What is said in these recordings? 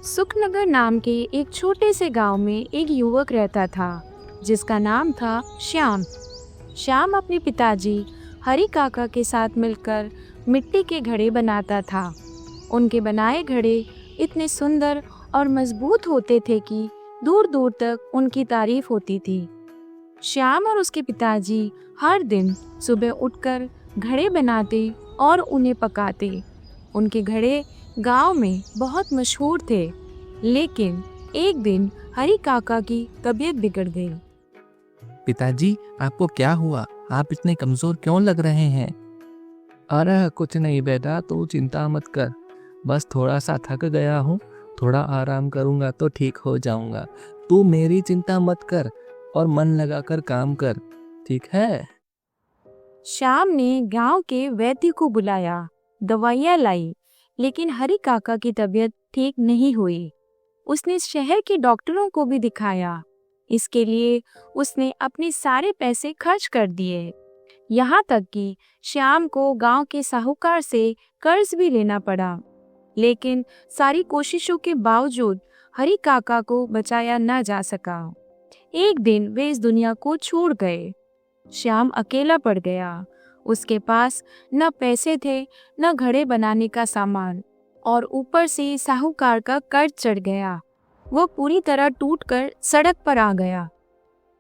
सुखनगर नाम के एक छोटे से गांव में एक युवक रहता था जिसका नाम था श्याम। श्याम अपने पिताजी हरि काका के साथ मिलकर मिट्टी के घड़े बनाता था। उनके बनाए घड़े इतने सुंदर और मजबूत होते थे कि दूर दूर तक उनकी तारीफ होती थी। श्याम और उसके पिताजी हर दिन सुबह उठकर घड़े बनाते और उन्हें पकाते। उनके घड़े गांव में बहुत मशहूर थे, लेकिन एक दिन हरि काका की तबीयत बिगड़ गई। पिताजी, आपको क्या हुआ? आप इतने कमजोर क्यों लग रहे हैं? अरे कुछ नहीं बेटा, तू चिंता मत कर। बस थोड़ा सा थक गया हूँ, थोड़ा आराम करूँगा तो ठीक हो जाऊँगा। तू मेरी चिंता मत कर और मन लगाकर काम कर, ठीक है? श्याम ने गांव के वैद्य को बुलाया, दवाइयाँ लाई, लेकिन हरि काका की तबीयत ठीक नहीं हुई। उसने शहर के डॉक्टरों को भी दिखाया। इसके लिए उसने अपने सारे पैसे खर्च कर दिए। यहाँ तक कि श्याम को गांव के साहूकार से कर्ज भी लेना पड़ा। लेकिन सारी कोशिशों के बावजूद हरि काका को बचाया न जा सका। एक दिन वे इस दुनिया को छोड़ गए। श्याम अकेला पड़ गया। उसके पास न पैसे थे, न घड़े बनाने का सामान, और ऊपर से साहूकार का कर्ज चढ़ गया। वो पूरी तरह टूटकर सड़क पर आ गया।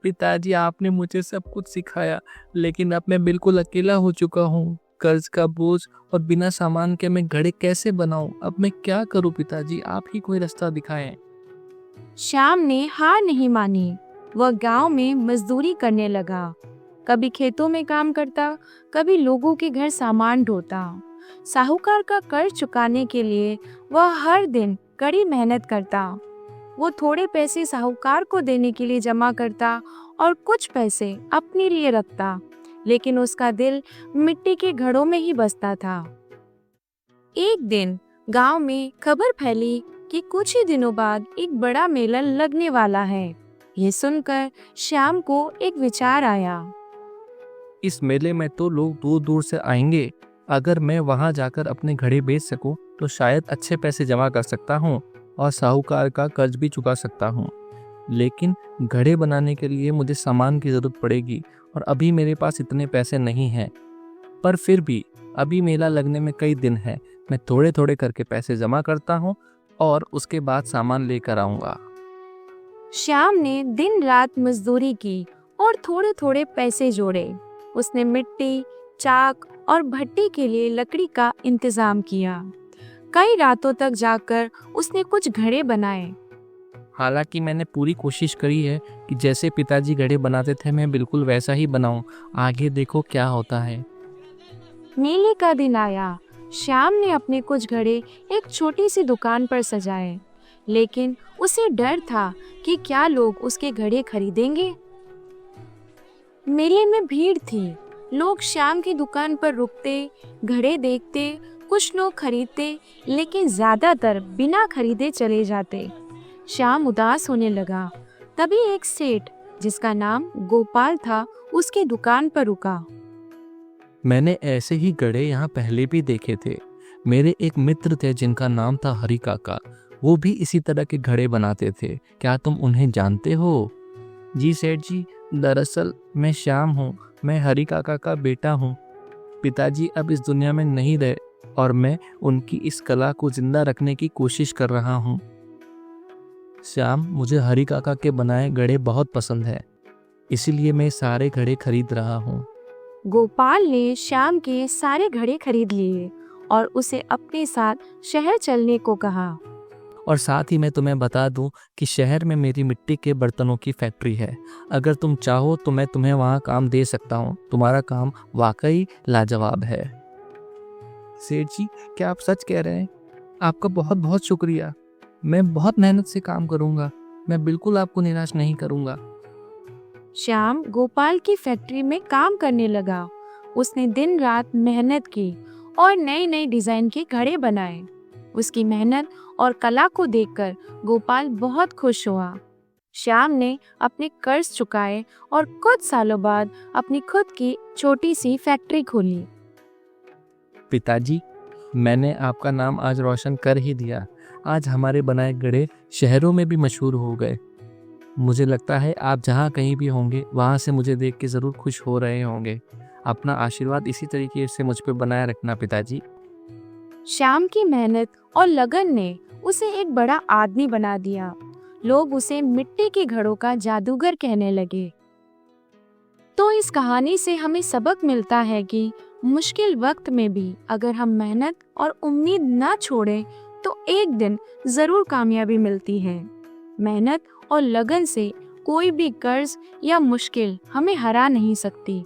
पिताजी, आपने मुझे सब कुछ सिखाया, लेकिन अब मैं बिल्कुल अकेला हो चुका हूँ। कर्ज का बोझ और बिना सामान के मैं घड़े कैसे बनाऊं? अब मैं क्या करूं? पिताजी, आप ही कोई रास्ता दिखाएं। श्याम ने हार नहीं मानी। वह गांव में मजदूरी करने लगा। कभी खेतों में काम करता, कभी लोगों के घर सामान ढोता। साहूकार का कर्ज चुकाने के लिए वह हर दिन कड़ी मेहनत करता। वो थोड़े पैसे साहूकार को देने के लिए जमा करता और कुछ पैसे अपने लिए रखता, लेकिन उसका दिल मिट्टी के घड़ों में ही बसता था। एक दिन गांव में खबर फैली कि कुछ ही दिनों बाद एक बड़ा मेला लगने वाला है। ये सुनकर श्याम को एक विचार आया। इस मेले में तो लोग दूर दूर से आएंगे। अगर मैं वहां जाकर अपने घड़े बेच सकूं तो शायद अच्छे पैसे जमा कर सकता हूं और साहूकार का कर्ज भी चुका सकता हूं। लेकिन घड़े बनाने के लिए मुझे सामान की जरूरत पड़ेगी और अभी मेरे पास इतने पैसे नहीं हैं। पर फिर भी अभी मेला लगने में कई दिन हैं। मैं थोड़े थोड़े करके पैसे जमा करता हूं और उसके बाद सामान लेकर आऊंगा। श्याम ने दिन रात मजदूरी की और थोड़े थोड़े पैसे जोड़े। उसने मिट्टी, चाक और भट्टी के लिए लकड़ी का इंतजाम किया। कई रातों तक जाकर उसने कुछ घड़े बनाए। हालांकि मैंने पूरी कोशिश करी है कि जैसे पिताजी घड़े बनाते थे मैं बिल्कुल वैसा ही बनाऊं। आगे देखो क्या होता है। मेले का दिन आया। श्याम ने अपने कुछ घड़े एक छोटी सी दुकान पर सजाए, लेकिन उसे डर था कि क्या लोग उसके घड़े खरीदेंगे। मेले में भीड़ थी। लोग श्याम की दुकान पर रुकते, घड़े देखते, कुछ लोग खरीदते, लेकिन ज्यादातर बिना खरीदे चले जाते। श्याम उदास होने लगा। तभी एक सेठ, जिसका नाम गोपाल था, उसकी दुकान पर रुका। मैंने ऐसे ही घड़े यहाँ पहले भी देखे थे। मेरे एक मित्र थे जिनका नाम था हरि काका। वो भी इसी तरह के घड़े बनाते थे। क्या तुम उन्हें जानते हो? जी सेठ जी, दरअसल मैं श्याम हूँ। मैं हरि काका का बेटा हूँ। पिताजी अब इस दुनिया में नहीं रहे और मैं उनकी इस कला को जिंदा रखने की कोशिश कर रहा हूँ। श्याम, मुझे हरि काका के बनाए घड़े बहुत पसंद है, इसीलिए मैं सारे घड़े खरीद रहा हूँ। गोपाल ने श्याम के सारे घड़े खरीद लिए और उसे अपने साथ शहर चलने को कहा। और साथ ही मैं तुम्हें बता दूं कि शहर में मेरी मिट्टी के बर्तनों की फैक्ट्री है। अगर तुम चाहो तो मैं तुम्हें वहाँ काम दे सकता हूँ। तुम्हारा काम वाकई लाजवाब है। सेठ जी, क्या आप सच कह रहे हैं? आपका बहुत बहुत शुक्रिया। मैं बहुत मेहनत से काम करूँगा। मैं बिल्कुल आपको निराश नहीं करूँगा। श्याम गोपाल की फैक्ट्री में काम करने लगा। उसने दिन रात मेहनत की और नए नए डिजाइन के घड़े बनाए। उसकी मेहनत और कला को देखकर गोपाल बहुत खुश हुआ। श्याम ने अपने कर्ज चुकाए और कुछ सालों बाद अपनी खुद की छोटी सी फैक्ट्री खोली। पिताजी, मैंने आपका नाम आज रोशन कर ही दिया। आज हमारे बनाए घड़े शहरों में भी मशहूर हो गए। मुझे लगता है आप जहाँ कहीं भी होंगे वहाँ से मुझे देख के ज़रूर खुश हो रहे होंगे। अपना आशीर्वाद इसी तरीके से मुझ पे बनाए रखना पिताजी। श्याम की मेहनत और लगन ने उसे एक बड़ा आदमी बना दिया। लोग उसे मिट्टी के घड़ों का जादूगर कहने लगे। तो इस कहानी से हमें सबक मिलता है कि मुश्किल वक्त में भी अगर हम मेहनत और उम्मीद ना छोड़ें तो एक दिन जरूर कामयाबी मिलती है। मेहनत और लगन से कोई भी कर्ज या मुश्किल हमें हरा नहीं सकती।